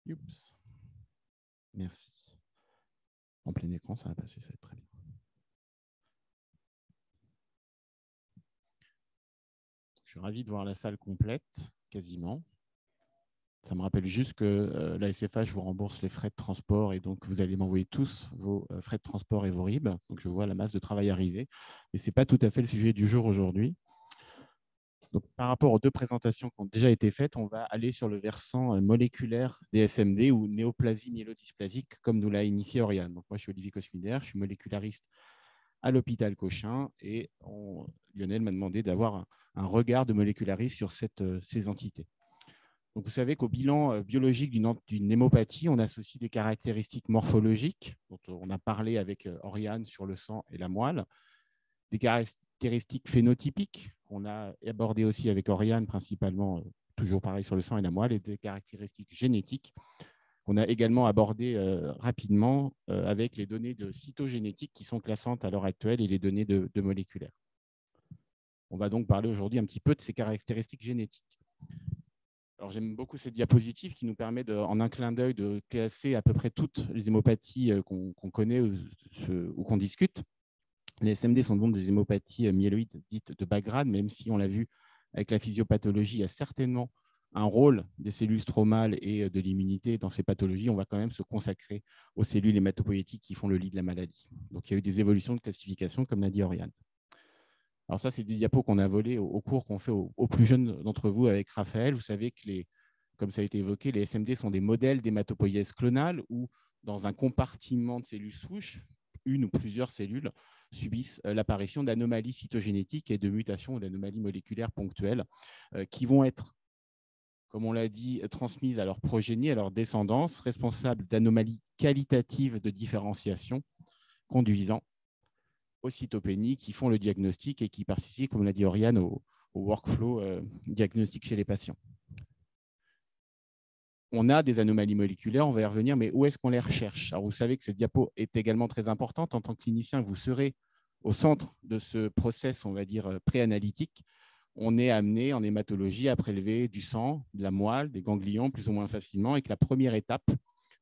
Youps. Merci. En plein écran, ça va passer, ça va être très bien. Je suis ravi de voir la salle complète, quasiment. Ça me rappelle juste que la SFH vous rembourse les frais de transport et donc vous allez m'envoyer tous vos frais de transport et vos RIB. Donc je vois la masse de travail arriver. Mais ce n'est pas tout à fait le sujet du jour aujourd'hui. Donc, par rapport aux deux présentations qui ont déjà été faites, on va aller sur le versant moléculaire des SMD ou néoplasie myélodysplasique, comme nous l'a initié Oriane. Donc, moi, je suis Olivier Cosmider, je suis moléculariste à l'hôpital Cochin et Lionel m'a demandé d'avoir un regard de moléculariste sur ces entités. Donc, vous savez qu'au bilan biologique d'une hémopathie, on associe des caractéristiques morphologiques, dont on a parlé avec Oriane sur le sang et la moelle, des caractéristiques phénotypiques qu'on a abordées aussi avec Oriane, principalement, toujours pareil sur le sang et la moelle, et des caractéristiques génétiques qu'on a également abordées rapidement avec les données de cytogénétique qui sont classantes à l'heure actuelle et les données de moléculaires. On va donc parler aujourd'hui un petit peu de ces caractéristiques génétiques. Alors, j'aime beaucoup cette diapositive qui nous permet, en un clin d'œil, de classer à peu près toutes les hémopathies qu'on connaît ou qu'on discute. Les SMD sont donc des hémopathies myéloïdes dites de bas grade, même si on l'a vu avec la physiopathologie, il y a certainement un rôle des cellules stromales et de l'immunité dans ces pathologies. On va quand même se consacrer aux cellules hématopoïétiques qui font le lit de la maladie. Donc, il y a eu des évolutions de classification, comme l'a dit Oriane. Alors ça, c'est des diapos qu'on a volés au cours qu'on fait aux plus jeunes d'entre vous avec Raphaël. Vous savez que, comme ça a été évoqué, les SMD sont des modèles d'hématopoïèse clonale où, dans un compartiment de cellules souches, une ou plusieurs cellules subissent l'apparition d'anomalies cytogénétiques et de mutations ou d'anomalies moléculaires ponctuelles qui vont être, comme on l'a dit, transmises à leur progénie, à leur descendance, responsables d'anomalies qualitatives de différenciation conduisant aux cytopénies qui font le diagnostic et qui participent, comme l'a dit Oriane, au workflow diagnostic chez les patients. On a des anomalies moléculaires, on va y revenir, mais où est-ce qu'on les recherche? Alors, vous savez que cette diapo est également très importante. En tant que clinicien, vous serez au centre de ce process, on va dire, préanalytique. On est amené en hématologie à prélever du sang, de la moelle, des ganglions, plus ou moins facilement, et que la première étape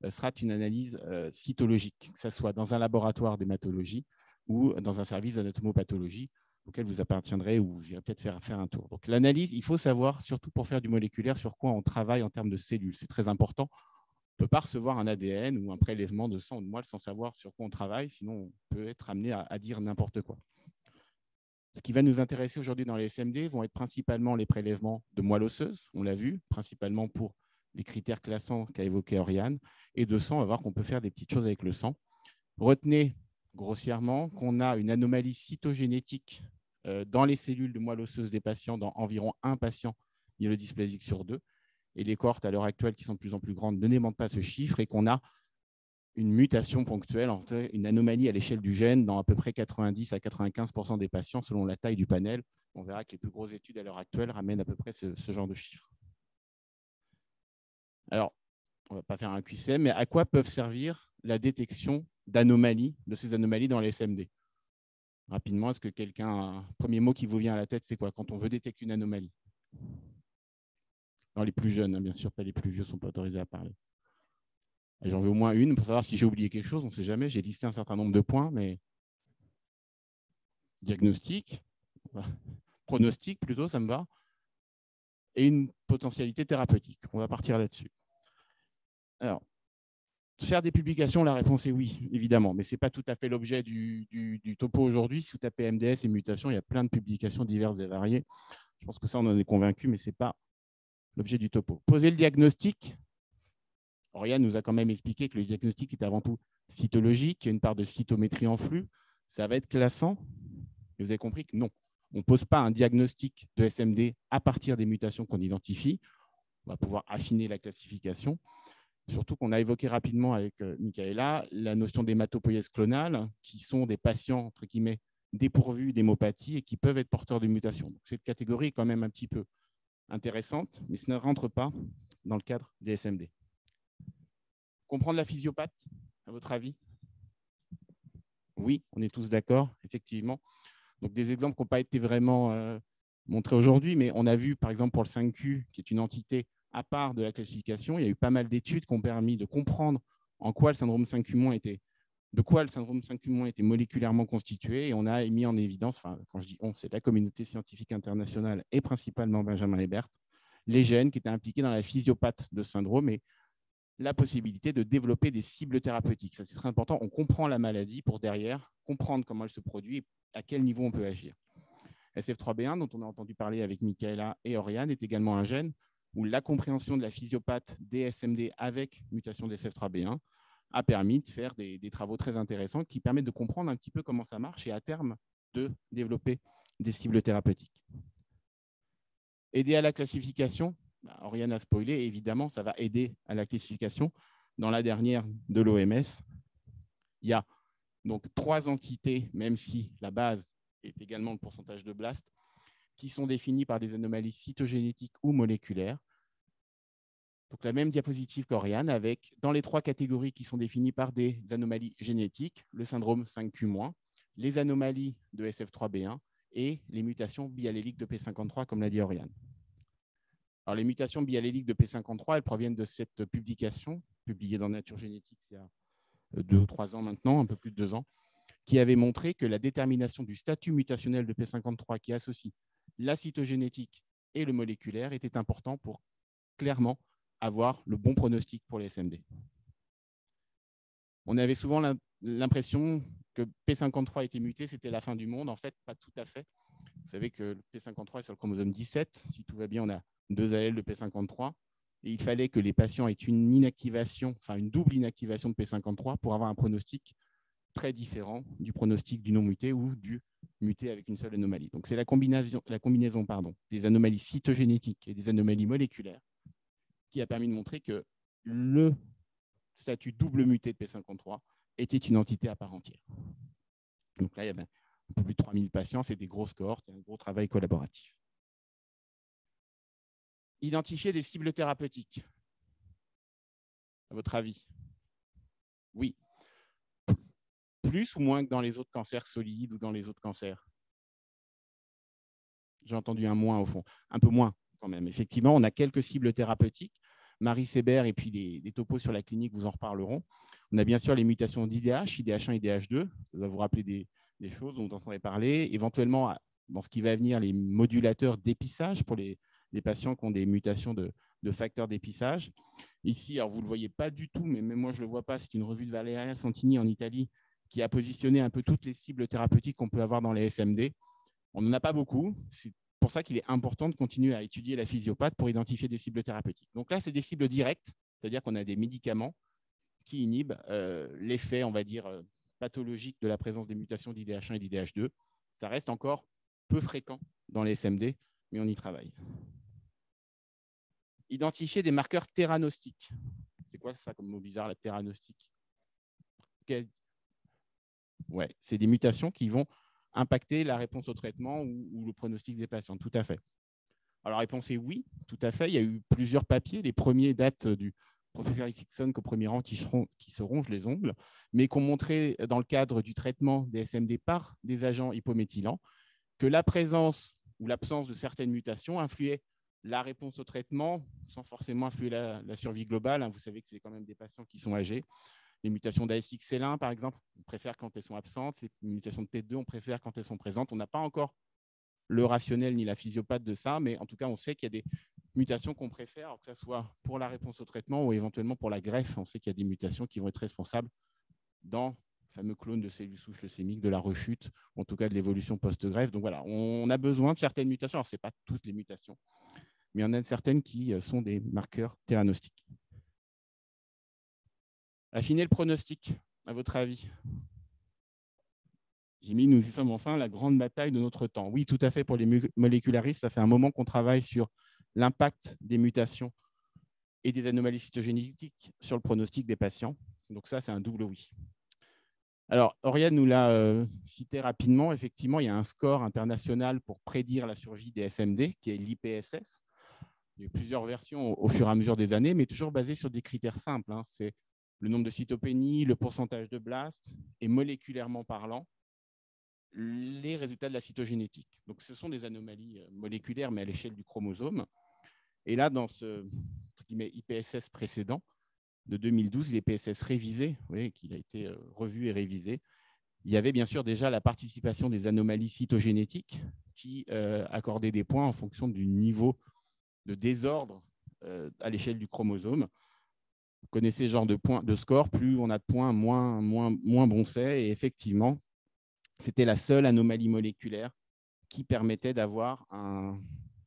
sera une analyse cytologique, que ce soit dans un laboratoire d'hématologie ou dans un service d'anatomopathologie auquel vous appartiendrez ou vous irez peut-être faire un tour. Donc l'analyse, il faut savoir, surtout pour faire du moléculaire, sur quoi on travaille en termes de cellules. C'est très important. On ne peut pas recevoir un ADN ou un prélèvement de sang ou de moelle sans savoir sur quoi on travaille, sinon on peut être amené à dire n'importe quoi. Ce qui va nous intéresser aujourd'hui dans les SMD vont être principalement les prélèvements de moelle osseuse, on l'a vu, principalement pour les critères classants qu'a évoqué Oriane, et de sang, on va voir qu'on peut faire des petites choses avec le sang. Retenez grossièrement qu'on a une anomalie cytogénétique dans les cellules de moelle osseuse des patients, dans environ un patient myélodysplasique sur 2. Et les cohortes à l'heure actuelle, qui sont de plus en plus grandes, ne démentent pas ce chiffre et qu'on a une mutation ponctuelle, une anomalie à l'échelle du gène dans à peu près 90 à 95% des patients selon la taille du panel. On verra que les plus grosses études à l'heure actuelle ramènent à peu près ce genre de chiffres. Alors, on ne va pas faire un QCM, mais à quoi peuvent servir la détection d'anomalies, de ces anomalies dans les SMD? Rapidement, est-ce que quelqu'un, un premier mot qui vous vient à la tête, c'est quoi quand on veut détecter une anomalie? Dans les plus jeunes, hein, bien sûr, pas les plus vieux ne sont pas autorisés à parler. J'en veux au moins une pour savoir si j'ai oublié quelque chose, on ne sait jamais. J'ai listé un certain nombre de points, mais diagnostic, pronostic plutôt, ça me va, et une potentialité thérapeutique. On va partir là-dessus. Alors, faire des publications, la réponse est oui, évidemment, mais ce n'est pas tout à fait l'objet du topo aujourd'hui. Si vous tapez MDS et mutations, il y a plein de publications diverses et variées. Je pense que ça, on en est convaincu, mais ce n'est pas l'objet du topo. Poser le diagnostic. Oriane nous a quand même expliqué que le diagnostic est avant tout cytologique, il y a une part de cytométrie en flux. Ça va être classant, mais vous avez compris que non. On ne pose pas un diagnostic de SMD à partir des mutations qu'on identifie. On va pouvoir affiner la classification. Surtout qu'on a évoqué rapidement avec Michaela la notion d'hématopoïèse clonale, qui sont des patients, entre guillemets, dépourvus d'hémopathie et qui peuvent être porteurs de mutations. Donc, cette catégorie est quand même un petit peu intéressante, mais ce ne rentre pas dans le cadre des SMD. Comprendre la physiopathe, à votre avis? Oui, on est tous d'accord, effectivement. Donc, des exemples qui n'ont pas été vraiment montrés aujourd'hui, mais on a vu, par exemple, pour le 5Q, qui est une entité à part de la classification, il y a eu pas mal d'études qui ont permis de comprendre en quoi le syndrome 5Q- était, de quoi le syndrome 5Q- était moléculairement constitué. Et on a mis en évidence, enfin, quand je dis on, c'est la communauté scientifique internationale et principalement Benjamin Lebert, les gènes qui étaient impliqués dans la physiopathie de ce syndrome et la possibilité de développer des cibles thérapeutiques. Ça, c'est très important. On comprend la maladie pour derrière comprendre comment elle se produit et à quel niveau on peut agir. SF3B1, dont on a entendu parler avec Michaela et Oriane, est également un gène où la compréhension de la physiopathie des SMD avec mutation d'SF3B1 a permis de faire des travaux très intéressants qui permettent de comprendre un petit peu comment ça marche et à terme de développer des cibles thérapeutiques. Aider à la classification, Oriane a spoilé, évidemment, ça va aider à la classification. Dans la dernière de l'OMS, il y a donc 3 entités, même si la base est également le pourcentage de blast, qui sont définies par des anomalies cytogénétiques ou moléculaires. Donc la même diapositive qu'Oriane, avec dans les 3 catégories qui sont définies par des anomalies génétiques, le syndrome 5Q-, les anomalies de SF3B1 et les mutations bialléliques de P53, comme l'a dit Oriane. Alors, les mutations bialléliques de P53, elles proviennent de cette publication, publiée dans Nature Génétique il y a 2 ou 3 ans maintenant, un peu plus de 2 ans, qui avait montré que la détermination du statut mutationnel de P53 qui associe la cytogénétique et le moléculaire était important pour clairement avoir le bon pronostic pour les SMD. On avait souvent l'impression que P53 était muté, c'était la fin du monde. En fait, pas tout à fait. Vous savez que le P53 est sur le chromosome 17. Si tout va bien, on a 2 allèles de P53. Et il fallait que les patients aient une inactivation, enfin une double inactivation de P53 pour avoir un pronostic très différent du pronostic du non muté ou du muté avec une seule anomalie. Donc, c'est la combinaison des anomalies cytogénétiques et des anomalies moléculaires qui a permis de montrer que le statut double muté de P53 était une entité à part entière. Donc là, il y avait un peu plus de 3000 patients, c'est des grosses cohortes et un gros travail collaboratif. Identifier des cibles thérapeutiques. À votre avis? Oui. Plus ou moins que dans les autres cancers solides ou dans les autres cancers? J'ai entendu un moins au fond. Un peu moins quand même. Effectivement, on a quelques cibles thérapeutiques. Marie Sébert et puis les topos sur la clinique vous en reparleront. On a bien sûr les mutations d'IDH, IDH1, IDH2. Ça va vous rappeler des choses dont vous entendrez parler. Éventuellement, dans ce qui va venir, les modulateurs d'épissage pour les patients qui ont des mutations de facteurs d'épissage. Ici, alors vous ne le voyez pas du tout, mais même moi je ne le vois pas, c'est une revue de Valeria Santini en Italie qui a positionné un peu toutes les cibles thérapeutiques qu'on peut avoir dans les SMD. On n'en a pas beaucoup. C'est pour ça qu'il est important de continuer à étudier la physiopathie pour identifier des cibles thérapeutiques. Donc là, c'est des cibles directes, c'est-à-dire qu'on a des médicaments qui inhibent l'effet, on va dire, pathologique de la présence des mutations d'IDH1 et d'IDH2. Ça reste encore peu fréquent dans les SMD, mais on y travaille. Identifier des marqueurs théranostiques. C'est quoi ça comme mot bizarre, la théranostique? Ouais, c'est des mutations qui vont impacter la réponse au traitement ou le pronostic des patients. Tout à fait. Alors, la réponse est oui, tout à fait. Il y a eu plusieurs papiers. Les premiers datent du professeur Hickson qu'au premier rang qui se ronge les ongles, mais qui ont montré dans le cadre du traitement des SMD par des agents hypométhylants que la présence ou l'absence de certaines mutations influait la réponse au traitement sans forcément influer la survie globale. Vous savez que c'est quand même des patients qui sont âgés. Les mutations d'ASXL1, par exemple, on préfère quand elles sont absentes. Les mutations de T2, on préfère quand elles sont présentes. On n'a pas encore le rationnel ni la physiopathie de ça, mais en tout cas, on sait qu'il y a des mutations qu'on préfère, que ce soit pour la réponse au traitement ou éventuellement pour la greffe. On sait qu'il y a des mutations qui vont être responsables dans le fameux clone de cellules souches leucémiques, de la rechute, en tout cas de l'évolution post-greffe. Donc voilà, on a besoin de certaines mutations. Alors, ce n'est pas toutes les mutations, mais il y en a certaines qui sont des marqueurs théranostiques. Affiner le pronostic, à votre avis? Jimmy, nous y sommes enfin, la grande bataille de notre temps. Oui, tout à fait, pour les molécularistes, ça fait un moment qu'on travaille sur l'impact des mutations et des anomalies cytogénétiques sur le pronostic des patients. Donc ça, c'est un double oui. Alors, Oriane nous l'a cité rapidement. Effectivement, il y a un score international pour prédire la survie des SMD, qui est l'IPSS. Il y a eu plusieurs versions au fur et à mesure des années, mais toujours basées sur des critères simples. C'est le nombre de cytopénies, le pourcentage de blast, et moléculairement parlant, les résultats de la cytogénétique. Donc, ce sont des anomalies moléculaires, mais à l'échelle du chromosome. Et là, dans ce IPSS précédent de 2012, l'IPSS révisé, vous voyez qu'il a été revu et révisé, il y avait bien sûr déjà la participation des anomalies cytogénétiques qui accordaient des points en fonction du niveau de désordre à l'échelle du chromosome. Vous connaissez ce genre de score, plus on a de points, moins bon c'est. Et effectivement, c'était la seule anomalie moléculaire qui permettait d'avoir un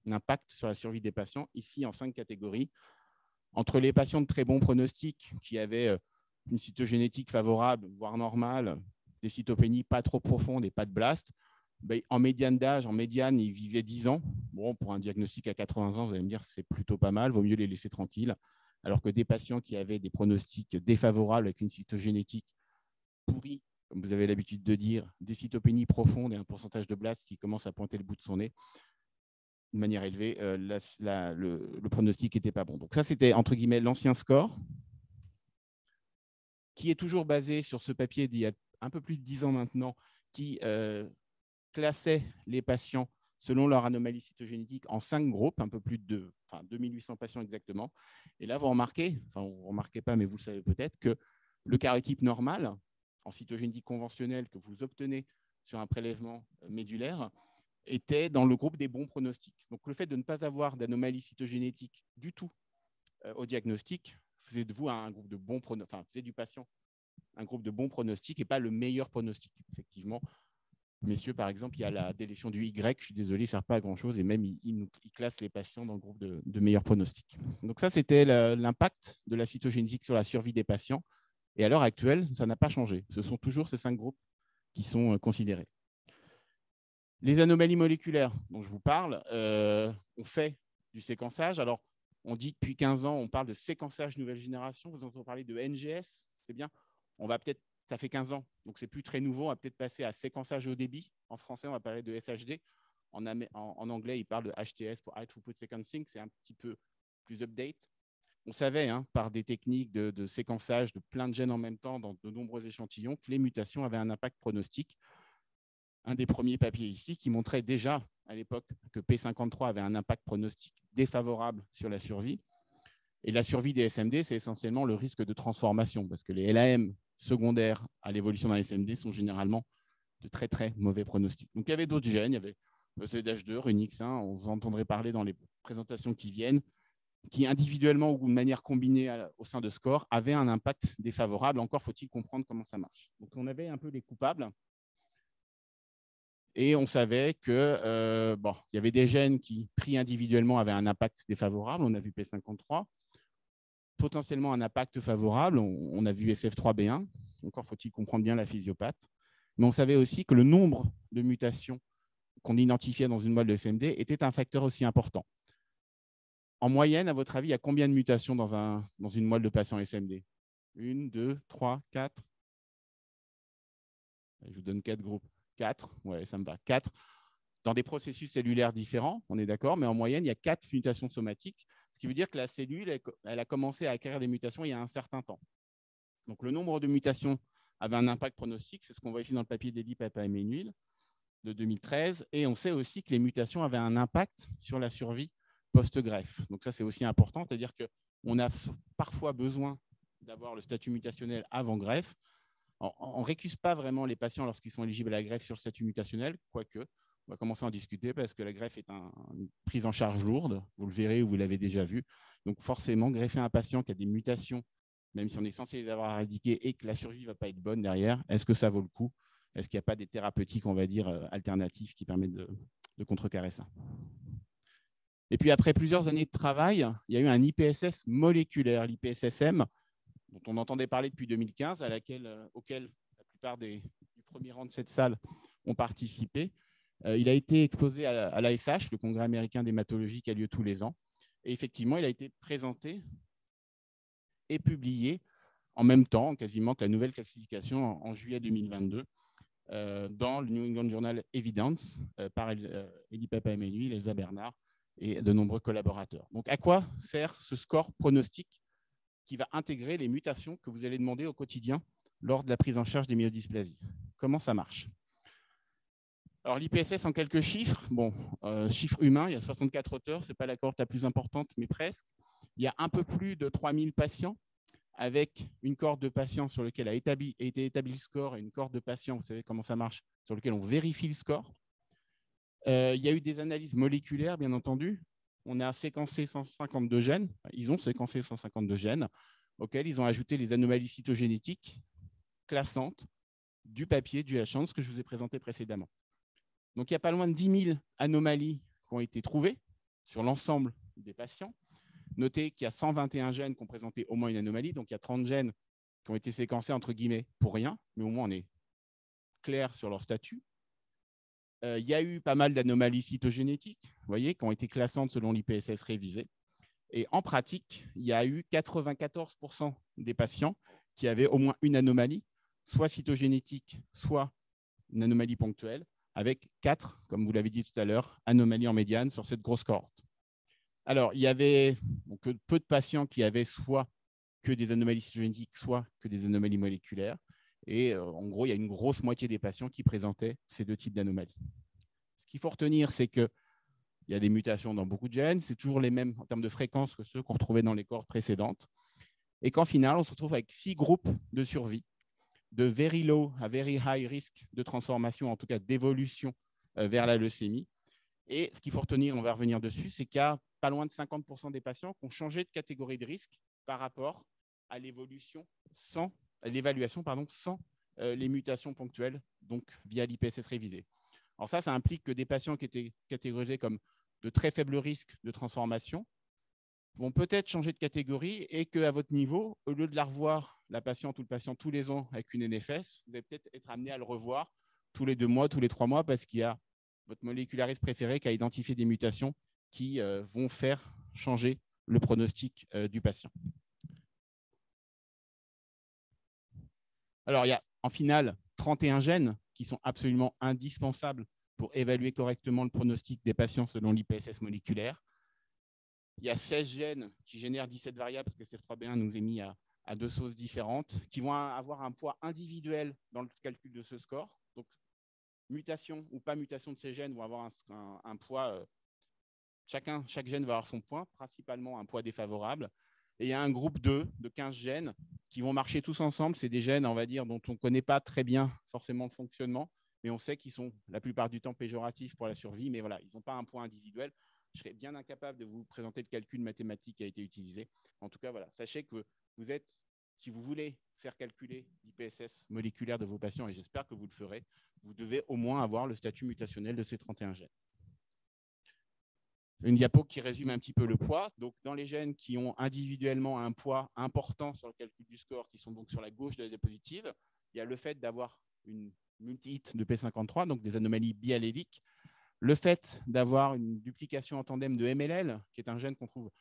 impact sur la survie des patients, ici en 5 catégories. Entre les patients de très bon pronostic, qui avaient une cytogénétique favorable, voire normale, des cytopénies pas trop profondes et pas de blast, en médiane d'âge, en médiane, ils vivaient 10 ans. Bon, pour un diagnostic à 80 ans, vous allez me dire c'est plutôt pas mal, vaut mieux les laisser tranquilles. Alors que des patients qui avaient des pronostics défavorables avec une cytogénétique pourrie, comme vous avez l'habitude de dire, des cytopénies profondes et un pourcentage de blast qui commence à pointer le bout de son nez, de manière élevée, le pronostic n'était pas bon. Donc ça, c'était entre guillemets l'ancien score, qui est toujours basé sur ce papier d'il y a un peu plus de 10 ans maintenant, qui classait les patients selon leur anomalie cytogénétique en 5 groupes, un peu plus de 2800 patients exactement. Et là, vous remarquez, enfin, vous ne remarquez pas, mais vous le savez peut-être, que le karyotype normal, en cytogénétique conventionnelle que vous obtenez sur un prélèvement médulaire, était dans le groupe des bons pronostics. Donc, le fait de ne pas avoir d'anomalie cytogénétique du tout au diagnostic faisait de vous un groupe de bons pronostics, enfin, faisait du patient un groupe de bons pronostics et pas le meilleur pronostic. Effectivement, messieurs, par exemple, il y a la délétion du Y, je suis désolé, ça ne sert pas à grand-chose, et même il classe les patients dans le groupe de meilleurs pronostics. Donc ça, c'était l'impact de la cytogénétique sur la survie des patients. Et à l'heure actuelle, ça n'a pas changé. Ce sont toujours ces 5 groupes qui sont considérés. Les anomalies moléculaires dont je vous parle, on fait du séquençage. Alors, on dit depuis 15 ans, on parle de séquençage nouvelle génération. Vous entendez parler de NGS, c'est bien. On va peut-être, ça fait 15 ans, donc c'est plus très nouveau. On va peut-être passer à séquençage haut débit. En français, on va parler de SHD. En anglais, ils parlent de HTS pour High Throughput Sequencing. C'est un petit peu plus update. On savait, par des techniques de séquençage de plein de gènes en même temps dans de nombreux échantillons, que les mutations avaient un impact pronostique. Un des premiers papiers ici qui montrait déjà à l'époque que P53 avait un impact pronostique défavorable sur la survie. Et la survie des SMD, c'est essentiellement le risque de transformation, parce que les LAM secondaires à l'évolution d'un SMD sont généralement de très, très mauvais pronostics. Donc, il y avait d'autres gènes, il y avait EZH2, RUNX1, on vous entendrait parler dans les présentations qui viennent, qui individuellement ou de manière combinée au sein de SCORE avaient un impact défavorable. Encore faut-il comprendre comment ça marche. Donc, on avait un peu les coupables. Et on savait que il y avait des gènes qui, pris individuellement, avaient un impact défavorable. On a vu P53. Potentiellement un impact favorable. On a vu SF3B1. Encore faut-il comprendre bien la physiopathe. Mais on savait aussi que le nombre de mutations qu'on identifiait dans une moelle de SMD était un facteur aussi important. En moyenne, à votre avis, il y a combien de mutations dans une moelle de patients SMD? 1, 2, 3, 4. Je vous donne 4 groupes. 4, ouais, ça me va. 4 dans des processus cellulaires différents, on est d'accord, mais en moyenne, il y a 4 mutations somatiques, ce qui veut dire que la cellule, elle a commencé à acquérir des mutations il y a un certain temps. Donc, le nombre de mutations avait un impact pronostique, c'est ce qu'on voit ici dans le papier d'Eli Papa-Emmanuel de 2013, et on sait aussi que les mutations avaient un impact sur la survie post-greffe. Donc, ça, c'est aussi important, c'est-à-dire qu'on a parfois besoin d'avoir le statut mutationnel avant greffe. On ne récuse pas vraiment les patients lorsqu'ils sont éligibles à la greffe sur le statut mutationnel, quoique on va commencer à en discuter parce que la greffe est une prise en charge lourde, vous le verrez ou vous l'avez déjà vu. Donc forcément, greffer un patient qui a des mutations, même si on est censé les avoir éradiquées et que la survie ne va pas être bonne derrière, est-ce que ça vaut le coup? Est-ce qu'il n'y a pas des thérapeutiques, on va dire, alternatives qui permettent de contrecarrer ça? Et puis après plusieurs années de travail, il y a eu un IPSS moléculaire, l'IPSSM, dont on entendait parler depuis 2015, auquel la plupart du premier rang de cette salle ont participé. Il a été exposé à l'ASH, le Congrès américain d'hématologie qui a lieu tous les ans. Et effectivement, il a été présenté et publié en même temps, quasiment que la nouvelle classification en juillet 2022, dans le New England Journal Evidence, par Eli Papa-Emmanuel, Elsa Bernard et de nombreux collaborateurs. Donc, à quoi sert ce score pronostique qui va intégrer les mutations que vous allez demander au quotidien lors de la prise en charge des myodysplasies? Comment ça marche? Alors, l'IPSS en quelques chiffres. Bon, chiffre humain, il y a 64 auteurs, ce n'est pas la cohorte la plus importante, mais presque. Il y a un peu plus de 3000 patients, avec une cohorte de patients sur lequel a été établi le score et une cohorte de patients, vous savez comment ça marche, sur lequel on vérifie le score. Il y a eu des analyses moléculaires, bien entendu. On a séquencé 152 gènes. Ils ont séquencé 152 gènes auxquels ils ont ajouté les anomalies cytogénétiques classantes du papier du H1, ce que je vous ai présenté précédemment. Donc, il y a pas loin de 10 000 anomalies qui ont été trouvées sur l'ensemble des patients. Notez qu'il y a 121 gènes qui ont présenté au moins une anomalie. Donc, il y a 30 gènes qui ont été séquencés, entre guillemets, pour rien. Mais au moins, on est clair sur leur statut. Il y a eu pas mal d'anomalies cytogénétiques, vous voyez, qui ont été classantes selon l'IPSS révisé. Et en pratique, il y a eu 94% des patients qui avaient au moins une anomalie, soit cytogénétique, soit une anomalie ponctuelle, avec 4, comme vous l'avez dit tout à l'heure, anomalies en médiane sur cette grosse cohorte. Alors, il y avait donc, peu de patients qui avaient soit que des anomalies cytogénétiques, soit que des anomalies moléculaires. Et en gros, il y a une grosse moitié des patients qui présentaient ces deux types d'anomalies. Ce qu'il faut retenir, c'est qu'il y a des mutations dans beaucoup de gènes. C'est toujours les mêmes en termes de fréquence que ceux qu'on retrouvait dans les cohortes précédentes. Et qu'en final, on se retrouve avec 6 groupes de survie, de very low à very high risk de transformation, en tout cas d'évolution vers la leucémie. Et ce qu'il faut retenir, on va revenir dessus, c'est qu'il y a pas loin de 50% des patients qui ont changé de catégorie de risque par rapport à l'évaluation sans les mutations ponctuelles, donc via l'IPSS révisé. Alors ça implique que des patients qui étaient catégorisés comme de très faible risque de transformation vont peut-être changer de catégorie et qu'à votre niveau, au lieu de la revoir, la patiente ou le patient tous les ans avec une NFS, vous allez peut-être être amené à le revoir tous les 2 mois, tous les 3 mois, parce qu'il y a votre moléculariste préféré qui a identifié des mutations qui vont faire changer le pronostic du patient. Alors, il y a en finale 31 gènes qui sont absolument indispensables pour évaluer correctement le pronostic des patients selon l'IPSS moléculaire. Il y a 16 gènes qui génèrent 17 variables, parce que CF3B1 nous est mis à 2 sauces différentes, qui vont avoir un poids individuel dans le calcul de ce score. Donc, mutation ou pas mutation de ces gènes vont avoir un poids, chaque gène va avoir son poids, principalement un poids défavorable. Et il y a un groupe 2 de 15 gènes qui vont marcher tous ensemble. C'est des gènes, on va dire, dont on ne connaît pas très bien forcément le fonctionnement, mais on sait qu'ils sont la plupart du temps péjoratifs pour la survie, mais voilà, ils n'ont pas un poids individuel. Je serais bien incapable de vous présenter le calcul mathématique qui a été utilisé. En tout cas, voilà, sachez que vous êtes, si vous voulez faire calculer l'IPSS moléculaire de vos patients, et j'espère que vous le ferez, vous devez au moins avoir le statut mutationnel de ces 31 gènes. Une diapo qui résume un petit peu le poids. Donc, dans les gènes qui ont individuellement un poids important sur le calcul du score, qui sont donc sur la gauche de la diapositive, il y a le fait d'avoir une multi-hit de P53, donc des anomalies bialléliques, le fait d'avoir une duplication en tandem de MLL, qui est un gène qu'on trouve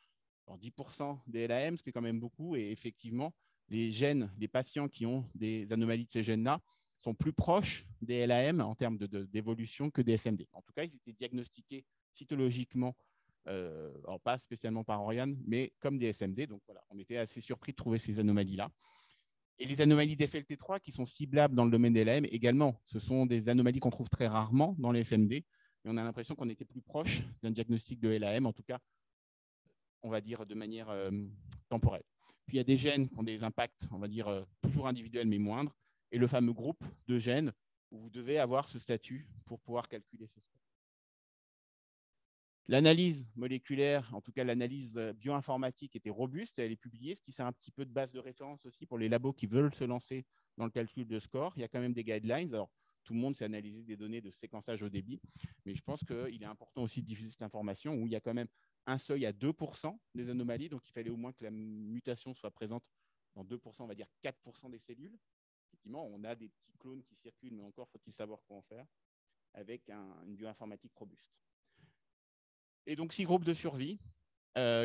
dans 10% des LAM, ce qui est quand même beaucoup, et effectivement, les patients qui ont des anomalies de ces gènes-là sont plus proches des LAM en termes d'évolution que des SMD. En tout cas, ils étaient diagnostiqués cytologiquement, alors pas spécialement par Oriane, mais comme des SMD. Donc voilà, on était assez surpris de trouver ces anomalies-là. Et les anomalies d'FLT3 qui sont ciblables dans le domaine des LAM également, ce sont des anomalies qu'on trouve très rarement dans les SMD, mais on a l'impression qu'on était plus proche d'un diagnostic de LAM, en tout cas, on va dire de manière temporelle. Puis il y a des gènes qui ont des impacts, on va dire, toujours individuels mais moindres, et le fameux groupe de gènes où vous devez avoir ce statut pour pouvoir calculer ce score. L'analyse moléculaire, en tout cas l'analyse bioinformatique, était robuste, elle est publiée, ce qui sert un petit peu de base de référence aussi pour les labos qui veulent se lancer dans le calcul de score. Il y a quand même des guidelines. Alors, tout le monde sait analyser des données de séquençage au débit, mais je pense qu'il est important aussi de diffuser cette information où il y a quand même un seuil à 2% des anomalies, donc il fallait au moins que la mutation soit présente dans 2%, on va dire 4% des cellules. Effectivement, on a des petits clones qui circulent, mais encore faut-il savoir quoi en faire, avec une bioinformatique robuste. Et donc, 6 groupes de survie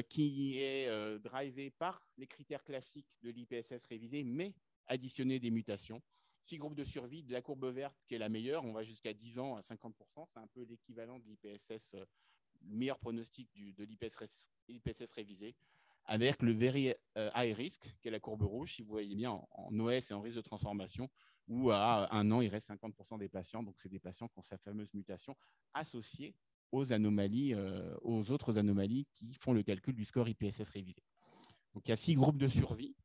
qui est drivé par les critères classiques de l'IPSS révisé, mais additionner des mutations. 6 groupes de survie, de la courbe verte qui est la meilleure, on va jusqu'à 10 ans à 50%, c'est un peu l'équivalent de l'IPSS, le meilleur pronostic de l'IPSS révisé, avec le very high risk, qui est la courbe rouge, si vous voyez bien, en OS et en risque de transformation, où à 1 an, il reste 50% des patients. Donc, c'est des patients qui ont cette fameuse mutation associée aux anomalies, aux autres anomalies qui font le calcul du score IPSS révisé. Donc, il y a 6 groupes de survie.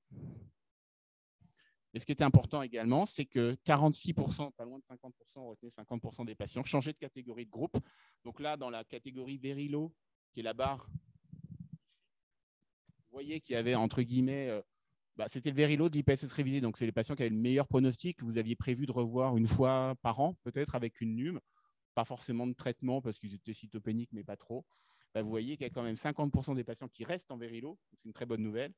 Et ce qui était important également, c'est que 46%, pas loin de 50%, retenez 50% des patients, changeaient de catégorie de groupe. Donc là, dans la catégorie very low, qui est la barre, vous voyez qu'il y avait, entre guillemets, c'était le very low de l'IPSS révisé. Donc, c'est les patients qui avaient le meilleur pronostic, que vous aviez prévu de revoir une fois par an, peut-être avec une NUM. Pas forcément de traitement parce qu'ils étaient cytopéniques, mais pas trop. Vous voyez qu'il y a quand même 50% des patients qui restent en very low. C'est une très bonne nouvelle.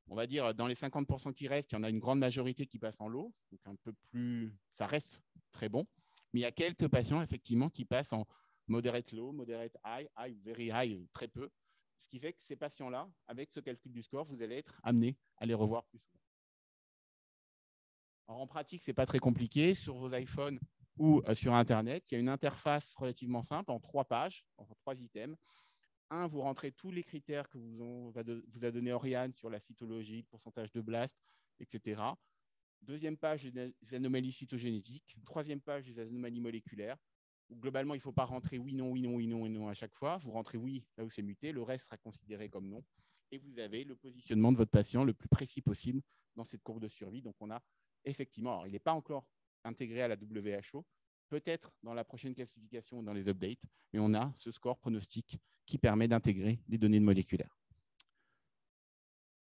On va dire, dans les 50% qui restent, il y en a une grande majorité qui passe en low. Donc, un peu plus, ça reste très bon. Mais il y a quelques patients, effectivement, qui passent en moderate low, moderate high, high, very high, très peu. Ce qui fait que ces patients-là, avec ce calcul du score, vous allez être amenés à les revoir plus souvent. Alors, en pratique, ce n'est pas très compliqué. Sur vos iPhones ou sur Internet, il y a une interface relativement simple en 3 pages, en 3 items. Un, vous rentrez tous les critères que vous a donné Oriane sur la cytologie, le pourcentage de blast, etc. Deuxième page, les anomalies cytogénétiques. Troisième page, les anomalies moléculaires. Globalement, il ne faut pas rentrer oui, non, oui, non, oui, non, oui, non à chaque fois. Vous rentrez oui là où c'est muté, le reste sera considéré comme non. Et vous avez le positionnement de votre patient le plus précis possible dans cette courbe de survie. Donc, on a effectivement, alors il n'est pas encore intégré à la WHO, peut-être dans la prochaine classification ou dans les updates, mais on a ce score pronostic qui permet d'intégrer les données moléculaires.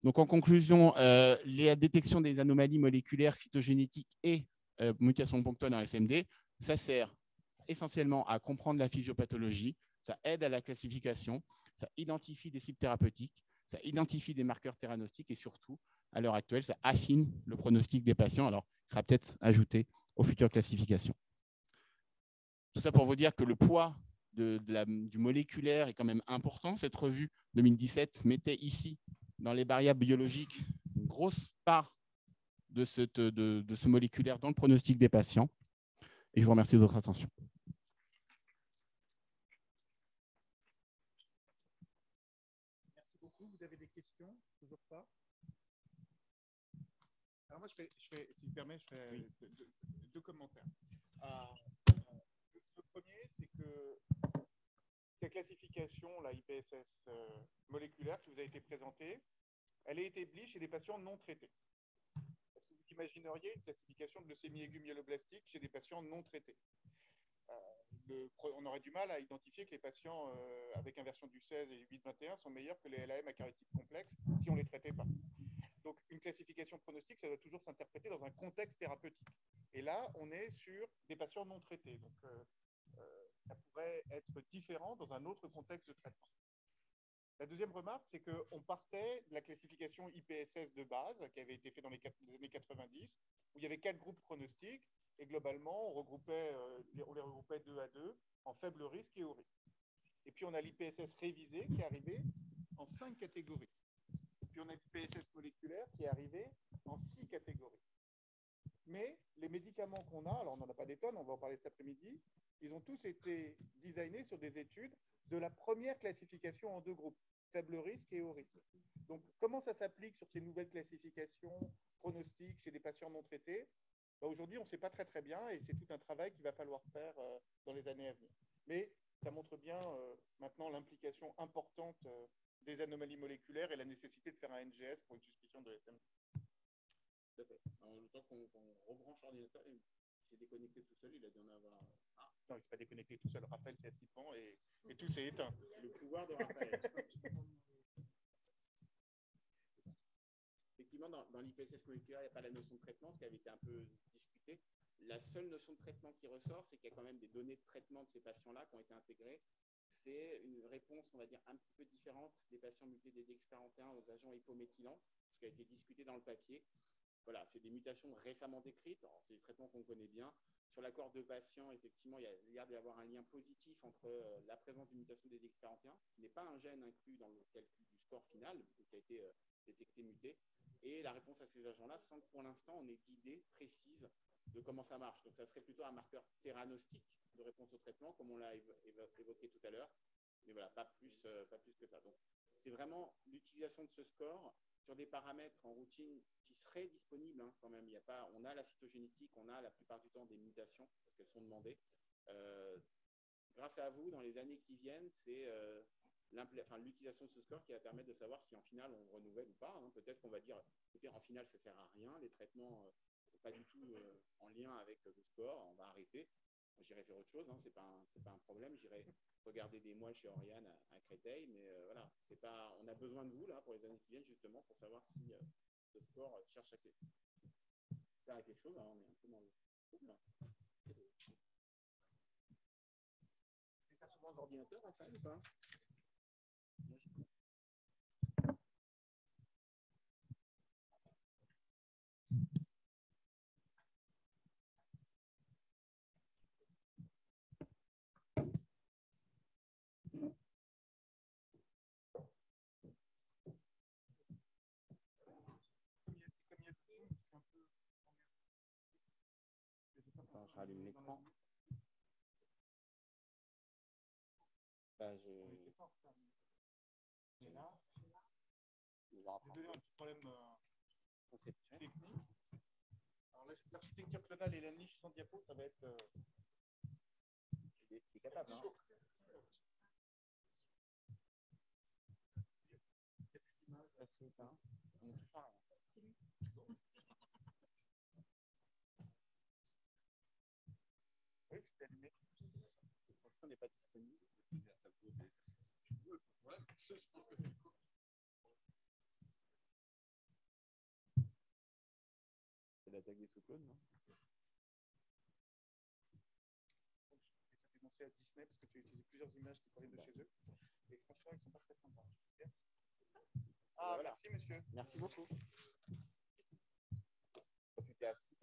Donc, en conclusion, la détection des anomalies moléculaires, cytogénétiques et mutations ponctuelles en SMD, ça sert essentiellement à comprendre la physiopathologie, ça aide à la classification, ça identifie des cibles thérapeutiques, ça identifie des marqueurs théranostiques et surtout, à l'heure actuelle, ça affine le pronostic des patients. Alors, il sera peut-être ajouté aux futures classifications. Tout ça pour vous dire que le poids du moléculaire est quand même important. Cette revue 2017 mettait ici, dans les variables biologiques, une grosse part de ce moléculaire dans le pronostic des patients. Et je vous remercie de votre attention. Merci beaucoup. Vous avez des questions? Toujours pas? Alors moi, je fais si tu permets, je fais oui. deux commentaires. Le premier, c'est que cette classification, la IPSS moléculaire qui vous a été présentée, elle est établie chez des patients non traités. Est-ce que vous imagineriez une classification de leucémie aiguë myéloblastique chez des patients non traités? On aurait du mal à identifier que les patients avec inversion du 16 et 8-21 sont meilleurs que les LAM à karyotype complexe si on ne les traitait pas. Donc, une classification pronostique, ça doit toujours s'interpréter dans un contexte thérapeutique. Et là, on est sur des patients non traités. Donc, ça pourrait être différent dans un autre contexte de traitement. La deuxième remarque, c'est qu'on partait de la classification IPSS de base, qui avait été faite dans les années 90, où il y avait 4 groupes pronostiques, et globalement, on les regroupait 2 à 2, en faible risque et haut risque. Et puis, on a l'IPSS révisé qui est arrivé en 5 catégories. Puis, on a l'IPSS moléculaire qui est arrivé en 6 catégories. Mais les médicaments qu'on a, alors on n'en a pas des tonnes, on va en parler cet après-midi, ils ont tous été designés sur des études de la première classification en 2 groupes, faible risque et haut risque. Donc, comment ça s'applique sur ces nouvelles classifications pronostiques chez des patients non traités? Aujourd'hui, on ne sait pas très très bien et c'est tout un travail qu'il va falloir faire dans les années à venir. Mais ça montre bien maintenant l'implication importante des anomalies moléculaires et la nécessité de faire un NGS pour une suspicion de SMD. Tout à fait. Alors, le temps qu'on rebranche l'ordinateur, il s'est déconnecté tout seul, il a dû en avoir... Ah. Non, il ne s'est pas déconnecté tout seul. Raphaël s'est assis devant et tout s'est éteint. Le pouvoir de Raphaël. Effectivement, dans l'IPSS moléculaire, il n'y a pas la notion de traitement, ce qui avait été un peu discuté. La seule notion de traitement qui ressort, c'est qu'il y a quand même des données de traitement de ces patients-là qui ont été intégrées. C'est une réponse, on va dire, un petit peu différente des patients mutés DDX41 aux agents hypométhylants, ce qui a été discuté dans le papier. Voilà, c'est des mutations récemment décrites, c'est des traitements qu'on connaît bien. Sur la cohorte de patients, effectivement, il y a l'air d'y avoir un lien positif entre la présence d'une mutation DDX41, qui n'est pas un gène inclus dans le calcul du score final, qui a été détecté muté, et la réponse à ces agents-là, sans que pour l'instant on ait d'idée précise de comment ça marche. Donc ça serait plutôt un marqueur théranostique de réponse au traitement, comme on l'a évoqué tout à l'heure, mais voilà, pas plus que ça. Donc c'est vraiment l'utilisation de ce score sur des paramètres en routine qui seraient disponibles hein, quand même. Il y a pas, on a la cytogénétique, on a la plupart du temps des mutations parce qu'elles sont demandées. Grâce à vous, dans les années qui viennent, c'est l'utilisation de ce score qui va permettre de savoir si en finale on renouvelle ou pas. Hein. Peut-être qu'on va dire, en finale ça ne sert à rien, les traitements pas du tout en lien avec le score, on va arrêter. J'irai faire autre chose, hein, c'est pas un problème. J'irai regarder des mois chez Oriane à Créteil, mais voilà, pas, on a besoin de vous là pour les années qui viennent justement pour savoir si ce score cherche à faire quelque chose. Hein, on est un peu dans le trouble. Tu fais souvent d'ordinateur, Raphaël, ou pas? Attends, je rallume l'écran. Bah, Désolé, un petit problème technique. Alors l'architecture clonale et la niche sans diapo, ça va être... Tu es capable, hein? Oui, c'est allumé. Cette fonction n'est pas disponible. Ouais, je pense que c'est cool. C'est l'attaque des sous-clones, non? Ça fait penser à Disney parce que tu as utilisé plusieurs images qui proviennent de chez eux. Et franchement, ils sont pas très sympas. Ah, voilà. Merci, monsieur. Merci beaucoup. Tu t'es assis,